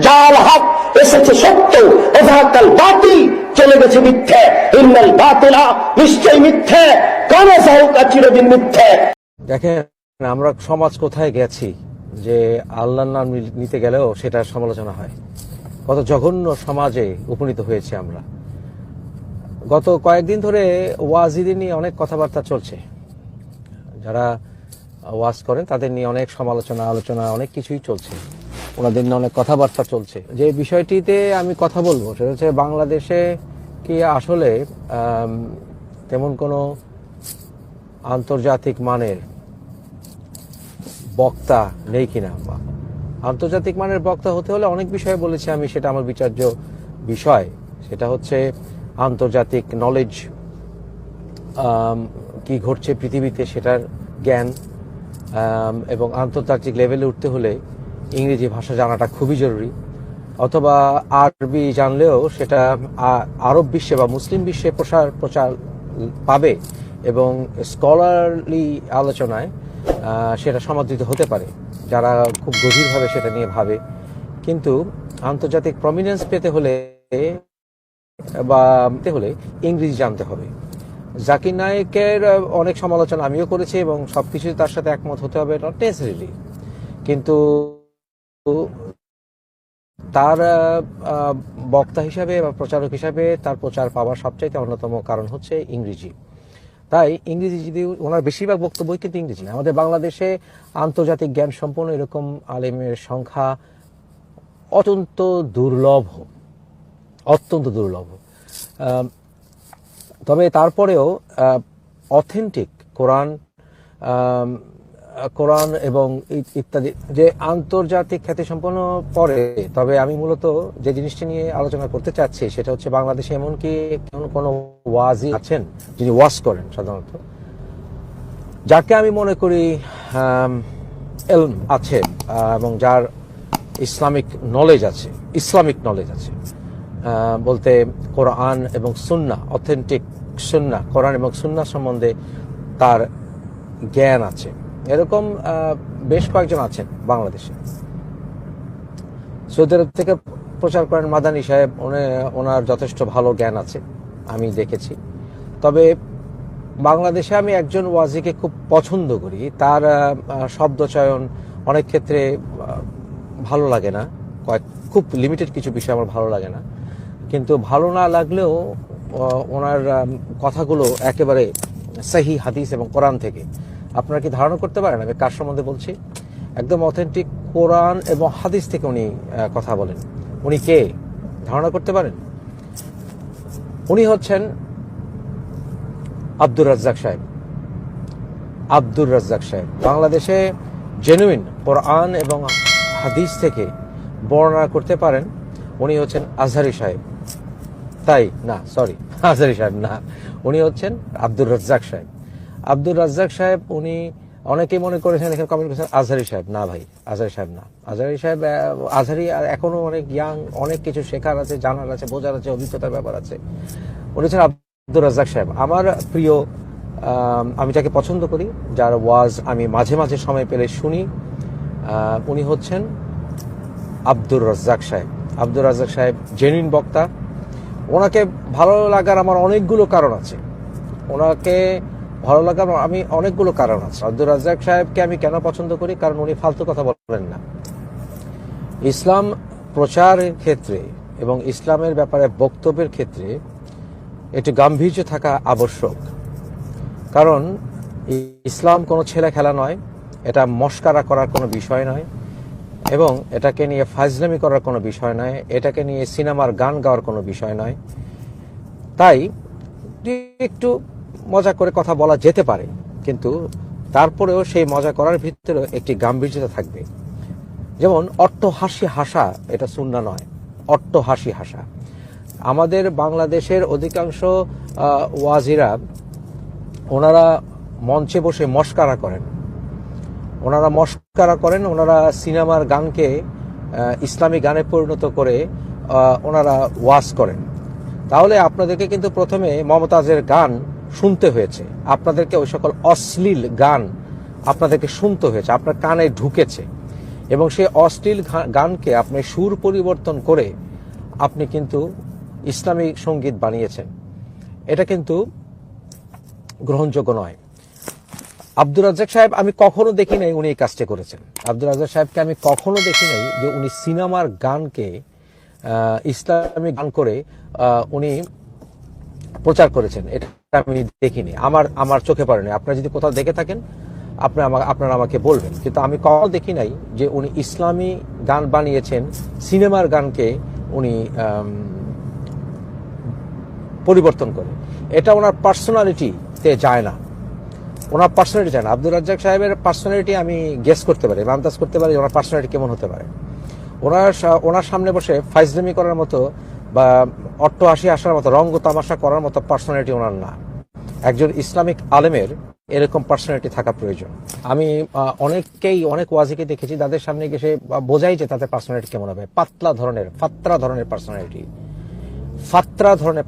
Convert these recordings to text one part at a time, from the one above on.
জাল হক, এসেছে সত্য, ওয়াজাহাকাল বাতিল, চলে গেছে মিথ্যে। ইন্নাল বাতিলা, নিশ্চয় মিথ্যে, কানা যাহুকা, চিরদিন মিথ্যে। দেখেন আমরা সমাজ কোথায় গেছি যে আল্লাহর নাম নিতে গেলেও সেটার সমালোচনা হয়। কত জঘন্য সমাজে উপনীত হয়েছে আমরা। গত কয়েকদিন ধরে ওয়াজিদের নিয়ে অনেক কথাবার্তা চলছে। যারা ওয়াজ করেন তাদের নিয়ে অনেক সমালোচনা, আলোচনা, অনেক কিছুই চলছে। ওনাদের নিয়ে অনেক কথাবার্তা চলছে। যে বিষয়টিতে আমি কথা বলবো সেটা হচ্ছে, বাংলাদেশে কি আসলে তেমন কোনো আন্তর্জাতিক মানের বক্তা নেই কিনা। আন্তর্জাতিক মানের বক্তা হতে হলে অনেক বিষয়ে বলেছি আমি, সেটা আমার বিচার্য বিষয়। সেটা হচ্ছে আন্তর্জাতিক নলেজ, কি ঘটছে পৃথিবীতে সেটার জ্ঞান, এবং আন্তর্জাতিক লেভেলে উঠতে হলে ইংরেজি ভাষা জানাটা খুবই জরুরি। অথবা আরবি জানলেও সেটা আরব বিশ্বে বা মুসলিম বিশ্বে প্রচার পাবে এবং স্কলারলি আলোচনায় সেটা সমাদৃত হতে পারে যারা খুব গভীরভাবে সেটা নিয়ে ভাবে। কিন্তু আন্তর্জাতিক প্রমিনেন্স পেতে হলে ইংরেজি জানতে হবে। জাকির নায়েকের অনেক সমালোচনা আমিও করেছি এবং সবকিছু তার সাথে একমত হতে হবে, নট নেসেসারিলি। কিন্তু তার বক্তা হিসাবে বা প্রচারক হিসাবে তার প্রচার পাওয়ার সবচাইতে অন্যতম কারণ হচ্ছে ইংরেজি। তাই ইংরেজি, যদি ওনার বেশিরভাগ বক্তব্যই কিন্তু ইংরেজি না। আমাদের বাংলাদেশে আন্তর্জাতিক জ্ঞান সম্পন্ন এরকম আলেমের সংখ্যা অত্যন্ত দুর্লভ। তবে তারপরেও অথেন্টিক কোরআন এবং ইত্যাদি যে আন্তর্জাতিক খ্যাতি সম্পন্ন পরে, তবে আমি মূলত যে জিনিসটা নিয়ে আলোচনা করতে চাচ্ছি সেটা হচ্ছে, বাংলাদেশে এমন কি কোন ওয়াজি আছেন যিনি ওয়াজ করেন সাধারণত, যাকে আমি মনে করি ইলম আছে এবং যার ইসলামিক নলেজ আছে, বলতে কোরআন এবং সুন্নাহ, অথেন্টিক সুন্নাহ, কোরআন এবং সুন্নাহ সম্বন্ধে তার জ্ঞান আছে। এরকম বেশ কয়েকজন আছেন বাংলাদেশে। সৌদি আরব থেকে প্রচার করেন মাদানী সাহেব, ওনার যথেষ্ট ভালো জ্ঞান আছে, আমি দেখেছি। তবে বাংলাদেশে আমি একজন ওয়াজিকে খুব পছন্দ করি, তার শব্দচয়ন অনেক ক্ষেত্রে ভালো লাগে না, খুব লিমিটেড কিছু বিষয় আমার ভালো লাগে না। কিন্তু ভালো না লাগলেও ওনার কথাগুলো একেবারে সহি হাদিস এবং কোরআন থেকে। আপনারা কি ধারণা করতে পারেন আমি কার সম্বন্ধে বলছি? একদম অথেন্টিক কোরআন এবং হাদিস থেকে উনি কথা বলেন। উনি কে ধারণা করতে পারেন? উনি হচ্ছেন আব্দুর রাজ্জাক সাহেব। বাংলাদেশে জেনুইন কোরআন এবং হাদিস থেকে বর্ণনা করতে পারেন উনি হচ্ছেন আজহারি সাহেব। আজহারি সাহেব না, উনি হচ্ছেন আব্দুর রাজ্জাক সাহেব। উনি অনেকেই মনে করেছেন, এখানে কমেন্ট করেছেন আজহারি সাহেব। না ভাই, আজহারি সাহেব না। আজহারি এখনো অনেক ইয়াং, অনেক কিছু শেখার আছে, জানার আছে, বোঝার আছে, অভিজ্ঞতার ব্যাপার আছে। উনি হচ্ছেন আব্দুর রাজ্জাক সাহেব। আমার প্রিয়, আমি যাকে পছন্দ করি, যার ওয়াজ আমি মাঝে মাঝে সময় পেলে শুনি, উনি হচ্ছেন আব্দুর রাজ্জাক সাহেব। জেনুইন বক্তা। ওনাকে ভালো লাগার আমার অনেকগুলো কারণ আছে। আব্দুর রাজ্জাক সাহেবকে আমি কেন পছন্দ করি? কারণ উনি ফালতু কথা বলেন না। ইসলাম প্রচারের ক্ষেত্রে এবং ইসলামের ব্যাপারে বক্তব্যের ক্ষেত্রে একটু গাম্ভীর্য থাকা আবশ্যক। কারণ ইসলাম কোনো ছেলে খেলা নয়, এটা মস্কারা করার কোনো বিষয় নয়, এবং এটাকে নিয়ে ফাজলামি করার কোনো বিষয় নয়, এটাকে নিয়ে সিনেমার গান গাওয়ার কোনো বিষয় নয়। তাই একটু মজা করে কথা বলা যেতে পারে, কিন্তু তারপরেও সেই মজা করার ভিতরে একটি গাম্ভীর্যতা থাকবে। যেমন অট্টহাসি হাসা, এটা সুন্নাহ নয়। অট্টহাসি হাসা, আমাদের বাংলাদেশের অধিকাংশ ওয়াজিরা ওনারা মঞ্চে বসে মস্কারা করেন, ওনারা সিনেমার গানকে ইসলামী গানে পরিণত করে ওনারা ওয়াজ করেন। তাহলে আপনাদেরকে কিন্তু প্রথমে মমতাজের গান শুনতে হয়েছে, আপনাদেরকে ওই সকল অশ্লীল গান আপনাদেরকে শুনতে হয়েছে, আপনার কানে ঢুকেছে। এবং সেই অশ্লীল গানকে আপনি সুর পরিবর্তন করে আপনি কিন্তু ইসলামী সঙ্গীত বানিয়েছেন। এটা কিন্তু গ্রহণযোগ্য নয়। আব্দুর রাজ্জাক সাহেব আমি কখনো দেখি নাই উনি এই কাজটা করেছেন। আব্দুর রাজ্জাক সাহেবকে আমি কখনো দেখি নাই যে উনি সিনেমার গানকে ইসলামী গান করে উনি প্রচার করেছেন, এটা আমি দেখিনি, আমার চোখে পড়েনি। আপনারা যদি কোথাও দেখে থাকেন আপনারা আমাকে বলবেন, কিন্তু আমি কখনো দেখি নাই যে উনি ইসলামী গান বানিয়েছেন, সিনেমার গানকে উনি পরিবর্তন করে। এটা ওনার পার্সোনালিটিতে যায় না, ওনার পার্সোনালিটি যায় না। আব্দুর রাজ্জাক সাহেবের পার্সোনালিটি আমি গেস করতে পারি, আন্দাজ করতে পারি ওনার পার্সোনালিটি কেমন হতে পারে। ওনার সামনে বসে ফাইজলামি করার মতো বা অট্টহাসি আসার মতো, রঙ্গ তামাশা করার মতো পার্সোনালিটি ওনার না। একজন ইসলামিক আলেমের এরকম পার্সোনালিটি থাকা প্রয়োজন। আমি অনেক ওয়াজিকে দেখেছি, তাদের সামনে গিয়ে বোঝাই যে তাদের পার্সোনালিটি কেমন হবে। ফাত্রা ধরনের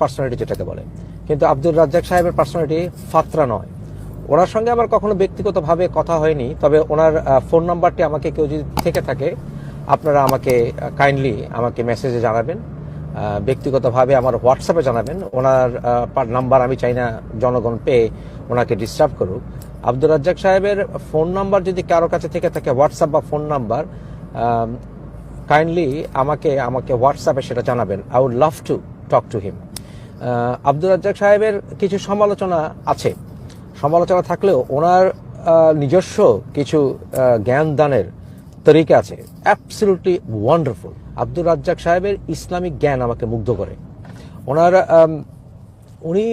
পার্সোনালিটি যেটাকে বলে। কিন্তু আব্দুর রাজ্জাক সাহেবের পার্সোনালিটি ফাত্রা নয়। ওনার সঙ্গে আমার কখনো ব্যক্তিগতভাবে কথা হয়নি, তবে ওনার ফোন নাম্বারটি আমাকে কেউ যদি থেকে থাকে আপনারা আমাকে কাইন্ডলি আমাকে মেসেজে জানাবেন, ব্যক্তিগতভাবে আমার হোয়াটসঅ্যাপে জানাবেন। ওনার নাম্বার আমি চাই না জনগণ পেয়ে ওনাকে ডিস্টার্ব করুক। আব্দুর রাজ্জাক সাহেবের ফোন নাম্বার যদি কারো কাছে থেকে থাকে, হোয়াটসঅ্যাপ বা ফোন নাম্বার, কাইন্ডলি আমাকে হোয়াটসঅ্যাপে সেটা জানাবেন। I would love to talk to him. Abdur Razzaq সাহেবের কিছু সমালোচনা আছে, সমালোচনা থাকলেও ওনার নিজস্ব কিছু জ্ঞান দানের তরিকা আছে, অ্যাবসলিউটলি ওয়ান্ডারফুল। আব্দুর রাজ্জাক সাহেবের ইসলামিক জ্ঞান আমাকে মুগ্ধ করে। উনি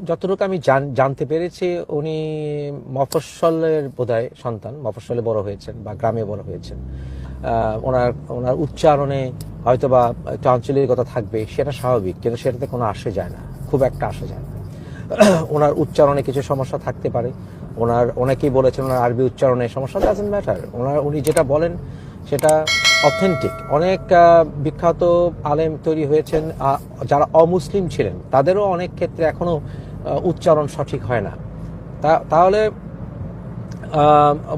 যতটুকু আমি জানতে পেরেছি, উনি মফস্বলের বোধহয় সন্তান, মফস্বলে বড় হয়েছেন বা গ্রামে বড় হয়েছেন। ওনার উচ্চারণে হয়তো বা একটু আঞ্চলিকতা থাকবে, সেটা স্বাভাবিক, কিন্তু সেটাতে কোনো আসে যায় না, খুব একটা আসে যায় না। ওনার উচ্চারণে কিছু সমস্যা থাকতে পারে। অনেকেই বলেছেন ওনার আরবি উচ্চারণে সমস্যা, ডাজন্ট ম্যাটার। উনি যেটা বলেন সেটা অথেন্টিক। অনেক বিখ্যাত আলেম তৈরি হয়েছেন যারা অমুসলিম ছিলেন, তাদেরও অনেক ক্ষেত্রে এখনো উচ্চারণ সঠিক হয় না। তাহলে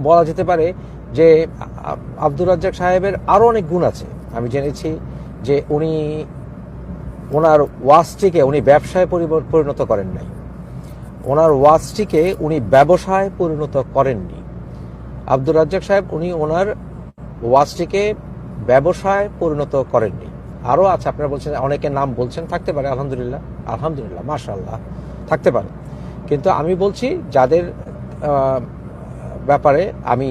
বলা যেতে পারে যে আব্দুর রাজ্জাক সাহেবের আরো অনেক গুণ আছে। আমি জেনেছি যে ওনার ওয়াজটিকে উনি ব্যবসায় পরিণত করেন নাই, ওনার ওয়াজটিকে উনি ব্যবসায় পরিণত করেননি। আব্দুর রাজ্জাক সাহেব উনি ওনার ওয়াজটিকে ব্যবসায় পরিণত করেননি। আরও আছে, আপনারা বলছেন, অনেকের নাম বলছেন, থাকতে পারে, আলহামদুলিল্লাহ মাশাআল্লাহ থাকতে পারে। কিন্তু আমি বলছি যাদের ব্যাপারে আমি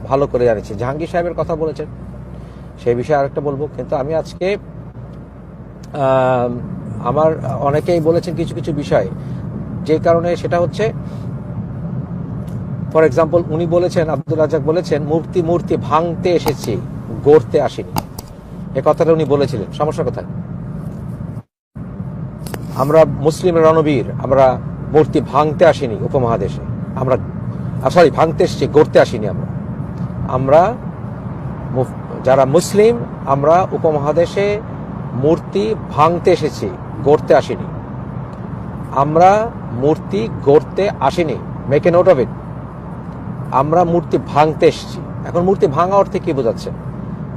ভালো করে জানিছি। জাহাঙ্গীর সাহেবের কথা বলেছেন, সেই বিষয়ে আরেকটা বলবো। কিন্তু আমি আজকে আমার অনেকেই বলেছেন কিছু কিছু বিষয়, যে কারণে সেটা হচ্ছে, ফর এক্সাম্পল উনি বলেছেন, আব্দুর রাজ্জাক বলেছেন, মূর্তি ভাঙতে এসেছি, গড়তে আসেনি। এ কথাটা উনি বলেছিলেন। সমস্যা কোথায়? আমরা মুসলিম রণবীর, আমরা মূর্তি ভাঙতে আসিনি উপমহাদেশে, আমরা ভাঙতে এসেছি, গড়তে আসিনি। আমরা যারা মুসলিম, আমরা উপমহাদেশে মূর্তি ভাঙতে এসেছি, গড়তে আসিনি। আমরা মূর্তি গড়তে আসিনি, make a note of it. আমরা মূর্তি ভাঙতে এসেছি। এখন মূর্তি ভাঙা অর্থে কি বোঝাচ্ছে?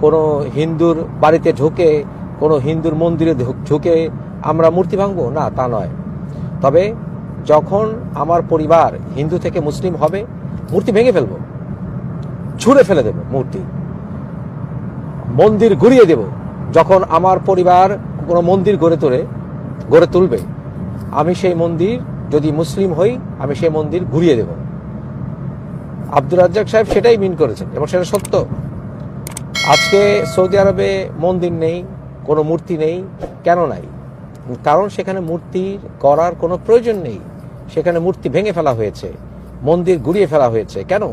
কোনো হিন্দুর বাড়িতে ঢুকে, কোনো হিন্দুর মন্দিরে ঢুকে আমরা মূর্তি ভাঙবো? না, তা নয়। তবে যখন আমার পরিবার হিন্দু থেকে মুসলিম হবে, মূর্তি ভেঙে ফেলবো, ছুঁড়ে ফেলে দেব, মন্দির ঘুরিয়ে দেব। যখন আমার পরিবার কোনো মন্দির গড়ে তুলবে, আমি সেই মন্দির, যদি মুসলিম হই, আমি সেই মন্দির ঘুরিয়ে দেব। আব্দুর রাজ্জাক সাহেব সেটাই মিন করেছেন এবং সেটা সত্য। আজকে সৌদি আরবে মন্দির নেই, কোনো মূর্তি নেই। কেন নাই? কারণ সেখানে মূর্তি করার কোনো প্রয়োজন নেই। সেখানে মূর্তি ভেঙে ফেলা হয়েছে, মন্দির ঘুরিয়ে ফেলা হয়েছে। কেন?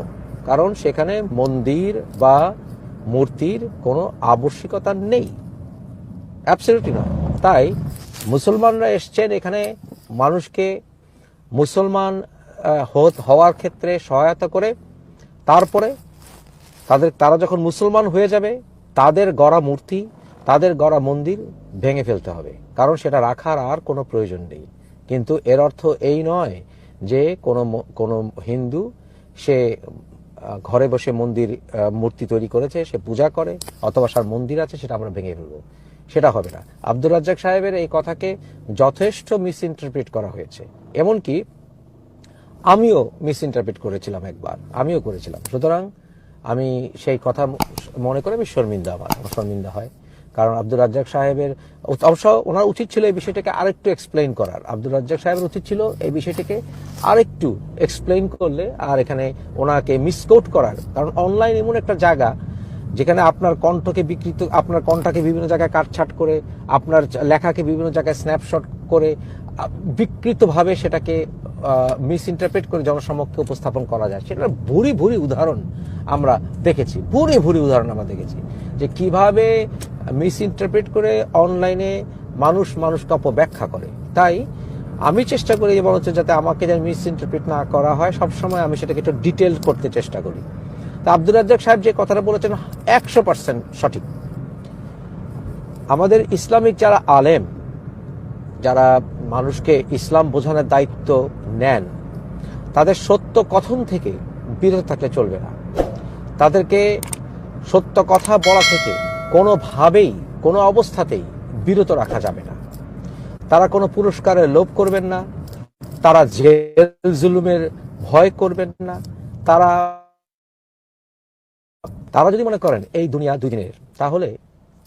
কারণ সেখানে মন্দির বা মূর্তির কোনো আবশ্যিকতা নেই, অ্যাবসলিউটলি নয়। তাই মুসলমানরা এসছেন এখানে মানুষকে মুসলমান হওয়ার ক্ষেত্রে সহায়তা করে, তারপরে তারা যখন মুসলমান হয়ে যাবে, তাদের গড়া মূর্তি, তাদের গড়া মন্দির ভেঙে ফেলতে হবে, কারণ সেটা রাখার আর কোনো প্রয়োজন নেই। কিন্তু এর অর্থ এই নয় যে কোনো হিন্দু সে ঘরে বসে মূর্তি তৈরি করেছে, সে পূজা করে, অথবা তার মন্দির আছে, সেটা আমরা ভেঙে ফেলবো, সেটা হবে না। আব্দুর রাজ্জাক সাহেবের এই কথাকে যথেষ্ট মিস ইন্টারপ্রিট করা হয়েছে, এমনকি আমিও মিস ইন্টারপ্রিট করেছিলাম, একবার আমিও করেছিলাম। সুতরাং আমি সেই কথা মনে করে আমি শর্মিন্দা, আমার শর্মিন্দা হয়। কারণ আব্দুর রাজ্জাক সাহেবের অবশ্য ওনার উচিত ছিল এই বিষয়টাকে আরেকটু এক্সপ্লেইন করার। আব্দুর রাজ্জাক সাহেবের উচিত ছিল এই বিষয়টাকে আরেকটু এক্সপ্লেইন করলে, আর এখানে ওনাকে মিসকোট করার। কারণ অনলাইন এমন একটা জায়গা যেখানে আপনার কণ্ঠকে আপনার কণ্ঠকে বিভিন্ন জায়গায় কাটছাট করে, আপনার লেখাকে বিভিন্ন জায়গায় স্ন্যাপশট করে বিকৃতভাবে সেটাকে মিস ইন্টারপ্রেট করে জনসমক্ষে উপস্থাপন করা যায়। সেটার ভুরি ভুরি উদাহরণ আমরা দেখেছি, ভুরি উদাহরণ আমরা দেখেছি যে কিভাবে মিস ইন্টারপ্রেট করে অনলাইনে মানুষকে অপব্যাখ্যা করে। তাই আমি চেষ্টা করি এবার হচ্ছে যাতে আমাকে যেন মিস ইন্টারপ্রেট না করা হয়, সবসময় আমি সেটাকে একটু ডিটেল করতে চেষ্টা করি। তা আব্দুর রাজ্জাক সাহেব যে কথাটা বলেছেন 100% সঠিক। আমাদের ইসলামিক যারা আলেম, যারা মানুষকে ইসলাম বোঝানোর দায়িত্ব নেন, তাদের সত্য কথন থেকে বিরত থাকলে চলবে না। তাদেরকে সত্য কথা বলা থেকে কোনোভাবেই, কোনো অবস্থাতেই বিরত রাখা যাবে না। তারা কোনো পুরস্কারের লোভ করবেন না, তারা জেল জুলুমের ভয় করবেন না। তারা যদি মনে করেন এই দুনিয়া দুদিনের, তাহলে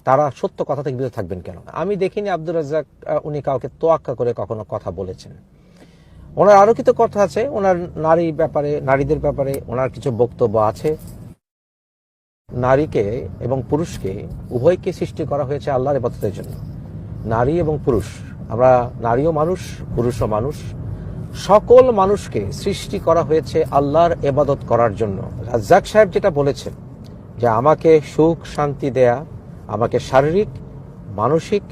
তারা সত্য কথা থেকে বিরত থাকবেন কেন? আমি দেখিনি আব্দুর রাজ্জাক উনি কাউকে তোয়াক্কা করে কখনো কথা বলেছেন। ওনার আরো কিছু কথা আছে, ওনার নারীদের ব্যাপারে ওনার কিছু বক্তব্য আছে। নারীকে এবং পুরুষকে উভয়কে সৃষ্টি করা হয়েছে আল্লাহর ইবাদতের জন্য। নারী এবং পুরুষ, আমরা নারীও মানুষ, পুরুষও মানুষ, সকল মানুষকে সৃষ্টি করা হয়েছে আল্লাহর ইবাদত করার জন্য। রাজ্জাক সাহেব যেটা বলেছেন যে আমাকে সুখ শান্তি দেয়া, আমাকে শারীরিক, মানসিক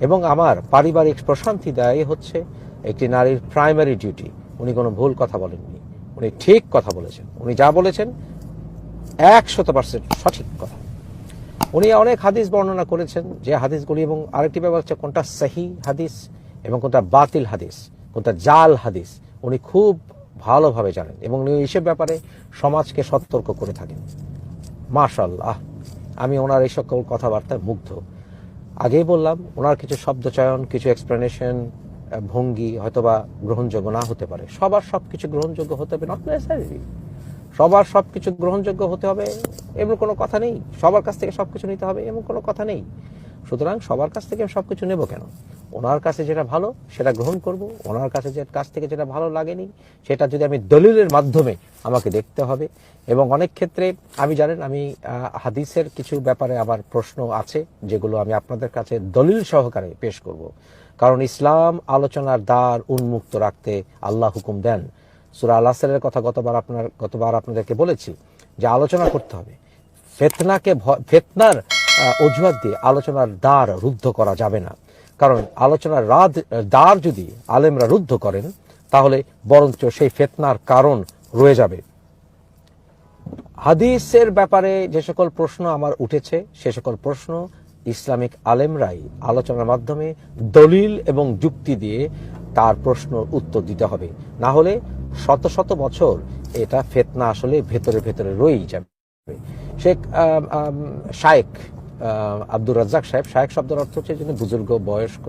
এবং আমার পারিবারিক প্রশান্তি দেয়াই হচ্ছে একটি নারীর প্রাইমারি ডিউটি। উনি কোনো ভুল কথা বলেননি, উনি ঠিক কথা বলেছেন। উনি যা বলেছেন 100% সঠিক কথা। উনি অনেক হাদিস বর্ণনা করেছেন, যে হাদিসগুলি, এবং আরেকটি ব্যাপার হচ্ছে কোনটা সহি হাদিস এবং কোনটা বাতিল হাদিস, কোনটা জাল হাদিস, উনি খুব ভালোভাবে জানেন এবং উনি এইসব ব্যাপারে সমাজকে সতর্ক করে থাকেন। মাশাআল্লাহ, আমি ওনার এই সকল কথাবার্তায় মুগ্ধ। আগেই বললাম, ওনার কিছু শব্দচয়ন, কিছু এক্সপ্লেনেশন, ভঙ্গি হয়তোবা গ্রহণযোগ্য না হতে পারে। সবার সবকিছু গ্রহণযোগ্য হতে হবে নট নেসেসারি। সবার সবকিছু গ্রহণযোগ্য হতে হবে এমন কোনো কথা নেই, সবার কাছ থেকে সবকিছু নিতে হবে এমন কোনো কথা নেই। সুতরাং সবার কাছ থেকে সবকিছু নেব কেন? ওনার কাছে যেটা ভালো সেটা গ্রহণ করব, ওনার কাছ থেকে যেটা ভালো লাগেনি সেটা যদি আমি দলিলের মাধ্যমে আমাকে দেখতে হবে। এবং অনেক ক্ষেত্রে আমি জানেন, আমি হাদিসের কিছু ব্যাপারে আমার প্রশ্ন আছে, যেগুলো আমি আপনাদের কাছে দলিল সহকারে পেশ করব। কারণ ইসলাম আলোচনার দ্বার উন্মুক্ত রাখতে আল্লাহ হুকুম দেন। সূরা আল আসরের কথা গতবার আপনাদেরকে বলেছি যে আলোচনা করতে হবে। ফিতনার অজুহাত দিয়ে আলোচনার দ্বার রুদ্ধ করা যাবে না। কারণ আলোচনার দ্বার যদি আলেমরা রুদ্ধ করেন, তাহলে বরঞ্চ সেই ফিতনার কারণ রয়ে যাবে। হাদিসের ব্যাপারে যে সকল প্রশ্ন আমার উঠেছে, সে সকল প্রশ্ন ইসলামিক আলেমরাই আলোচনার মাধ্যমে দলিল এবং যুক্তি দিয়ে তার প্রশ্ন উত্তর দিতে হবে। না হলে শত শত বছর এটা ফিতনা আসলে ভেতরে ভেতরে রয়েই যাবে। শায়েখ আব্দুর রাজ্জাক সাহেব, শায়েখ শব্দের অর্থ হচ্ছে যিনি বুজুর্গ, বয়স্ক,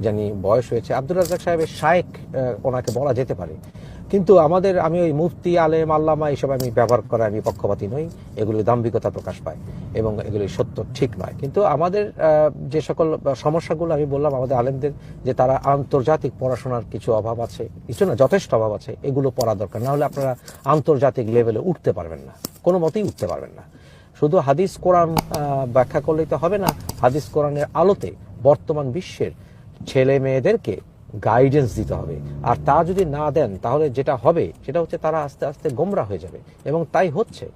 জানি বয়স হয়েছে। আব্দুর রাজ্জাক সাহেবের শায়েখ ওনাকে বলা যেতে পারে, কিন্তু আমি ওই মুফতি, আলেম, আল্লামা এইসব আমি ব্যবহার করা আমি পক্ষপাতী নই। এগুলি দাম্ভিকতা প্রকাশ পায় এবং এগুলি সত্য ঠিক নয়। কিন্তু আমাদের যে সকল সমস্যাগুলো আমি বললাম আমাদের আলেমদের, যে তারা আন্তর্জাতিক পড়াশোনার কিছু অভাব আছে, কিছু না যথেষ্ট অভাব আছে, এগুলো পড়া দরকার। না হলে আপনারা আন্তর্জাতিক লেভেলে উঠতে পারবেন না, কোনো মতেই উঠতে পারবেন না। শুধু হাদিস কোরআন ব্যাখ্যা করলেই তো হবে না। হাদিস কোরআনের আলোতে বর্তমান বিশ্বের ছেলে মেয়েদেরকে গাইডেন্স দিতে হবে। আর তা যদি না দেন, তাহলে যেটা হবে সেটা হচ্ছে তারা আস্তে আস্তে গোমরা হয়ে যাবে, এবং তাই হচ্ছে।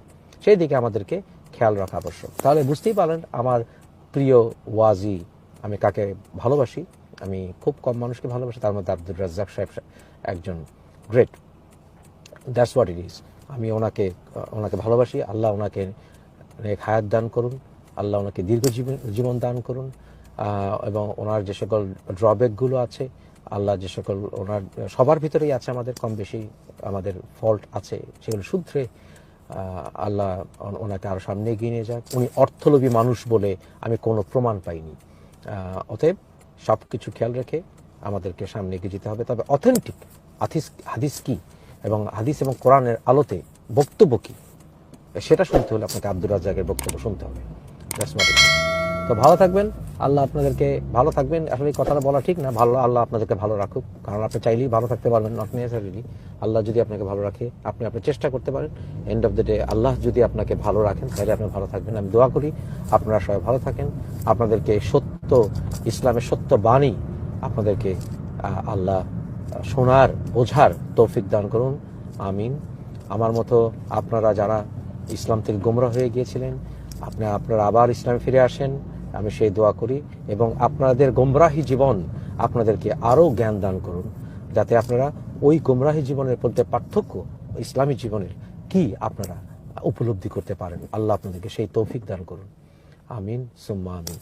সেই দিকে আমাদেরকে খেয়াল রাখা আবশ্যক। তাহলে বুঝতেই পারলেন আমার প্রিয় ওয়াজি, আমি কাকে ভালোবাসি। আমি খুব কম মানুষকে ভালোবাসি, তার মধ্যে আব্দুর রাজ্জাক সাহেব একজন great. That's what it is. আমি ওনাকে ভালোবাসি। আল্লাহ ওনাকে নেক হায়াত দান করুন, আল্লাহ ওনাকে দীর্ঘ জীবন দান করুন, এবং ওনার যে সকল ড্রব্যাকগুলো আছে, আল্লাহ যে সকল ওনার সবার ভিতরেই আছে, আমাদের কম বেশি আমাদের ফল্ট আছে, সেগুলো শুধরে আল্লাহ ওনাকে আরো সামনে এগিয়ে নিয়ে যাক। উনি অর্থলোভী মানুষ বলে আমি কোনো প্রমাণ পাইনি। অতএব সব কিছু খেয়াল রেখে আমাদেরকে সামনে এগিয়ে যেতে হবে। তবে অথেন্টিক হাদিস কি এবং হাদিস এবং কোরআনের আলোতে বক্তব্য কি সেটা শুনতে হলে আপনাকে আব্দুর রাজ্জাকের বক্তব্য শুনতে হবে। তো ভালো থাকবেন, আল্লাহ আপনাদেরকে ভালো থাকবেন। আসলে এই কথাটা বলা ঠিক না, ভালো আল্লাহ আপনাদেরকে ভালো রাখুক, কারণ আপনি চাইলেই ভালো থাকতে পারবেন নট নেসেসারিলি। আল্লাহ যদি আপনাকে ভালো রাখে আপনি চেষ্টা করতে পারেন। এন্ড অফ দ্য ডে আল্লাহ যদি আপনাকে ভালো রাখেন তাহলে আপনি ভালো থাকবেন। আমি দোয়া করি আপনারা সবাই ভালো থাকেন, আপনাদেরকে সত্য ইসলামের সত্য বাণী আপনাদেরকে আল্লাহ শোনার বোঝার তৌফিক দান করুন, আমিন। আমার মতো আপনারা যারা ইসলাম থেকে গোমরা হয়ে গিয়েছিলেন আপনারা আবার ইসলামে ফিরে আসেন, আমি সেই দোয়া করি। এবং আপনাদের গোমরাহী জীবন আপনাদেরকে আরও জ্ঞান দান করুন, যাতে আপনারা ওই গোমরাহী জীবনের মধ্যে পার্থক্য ইসলামী জীবনের কি আপনারা উপলব্ধি করতে পারেন। আল্লাহ আপনাদেরকে সেই তৌফিক দান করুন, আমিন সুম্মা আমিন।